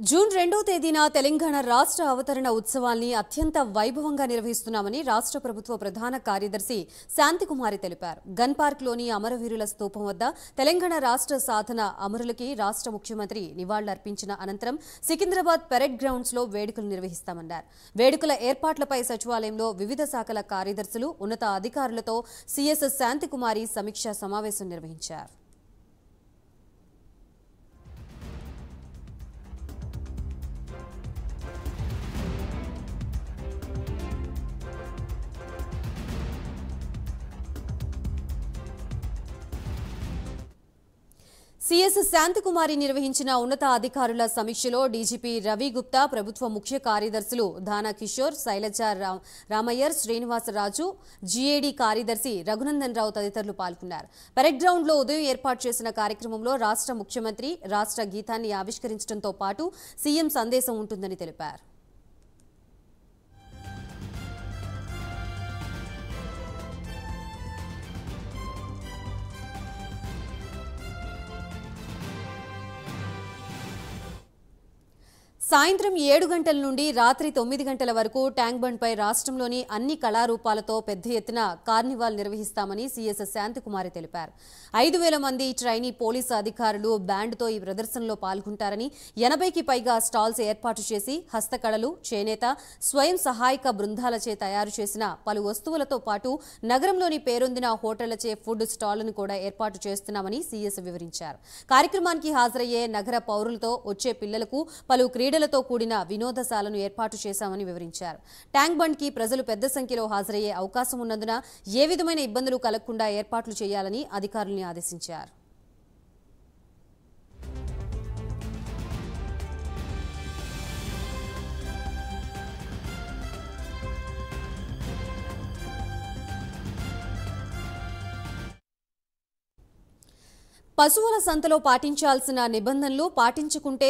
June 2వ తేదీన తెలంగాణ రాష్ట్ర అవతరణ ఉత్సవాల్ని అత్యంత వైభవంగా నిర్వహిస్తున్నామని రాష్ట్ర ప్రభుత్వ ప్రధాన కార్యదర్శి శాంతికుమారి తెలిపారు. గన్ పార్క్లోని అమరవీరుల స్తూపం వద్ద తెలంగాణ రాష్ట్ర సాధన అమరులకి రాష్ట్ర ముఖ్యమంత్రి నివాళులర్పించిన అనంతరం సికింద్రాబాద్ పెరెడ్ గ్రౌండ్స్లో వేడుకలు నిర్వహిస్తామన్నారు. వేడుకల ఏర్పాట్లపై సచివాలయంలో వివిధ శాఖల కార్యదర్శులు, ఉన్నత అధికారులతో సీఎస్ శాంతికుమారి సమీక్షా సమావేశం నిర్వహించారు. సీఎస్ శాంతికుమారి నిర్వహించిన ఉన్నత అధికారుల సమీక్షలో డీజీపీ రవి గుప్తా, ప్రభుత్వ ముఖ్య కార్యదర్శులు దానా కిషోర్, శైలజ రామయ్యర్, శ్రీనివాసరాజు, జీఏడీ కార్యదర్శి రఘునందన్ రావు తదితరులు పాల్గొన్నారు. పెరెడ్ గ్రౌండ్లో ఉదయం ఏర్పాటు చేసిన కార్యక్రమంలో రాష్ట్ర ముఖ్యమంత్రి రాష్ట్ర గీతాన్ని ఆవిష్కరించడంతో పాటు సీఎం సందేశం ఉంటుందని తెలిపారు. సాయంత్రం 7 గంటల నుండి రాత్రి 9 గంటల వరకు ట్యాంక్ బండ్పై రాష్ట్రంలోని అన్ని కళారూపాలతో పెద్ద ఎత్తున కార్నివాల్ నిర్వహిస్తామని సీఎస్ శాంతికుమారి తెలిపారు. 5,000 మంది ట్రైనీ పోలీసు అధికారులు బ్యాండ్తో ఈ ప్రదర్శనలో పాల్గొంటారని, 80కి పైగా స్టాల్స్ ఏర్పాటు చేసి హస్తకళలు, చేనేత, స్వయం సహాయక బృందాలచే తయారు చేసిన పలు వస్తువులతో పాటు నగరంలోని పేరొందిన హోటళ్లచే ఫుడ్ స్టాళ్లను కూడా ఏర్పాటు చేస్తున్నామని సీఎస్ వివరించారు. కార్యక్రమానికి హాజరయ్యే నగర పౌరులతో వచ్చే పిల్లలకు పలు క్రీడలతో కూడిన వినోదశాలను ఏర్పాటు చేశామని వివరించారు. ట్యాంక్ బండ్ కి ప్రజలు పెద్ద సంఖ్యలో హాజరయ్యే అవకాశం ఉన్నందున ఏ విధమైన ఇబ్బందులు కలగకుండా ఏర్పాట్లు చేయాలని అధికారుల్ని ఆదేశించారు. పశువుల సంతలో పాటించాల్సిన నిబంధనలు పాటించుకుంటే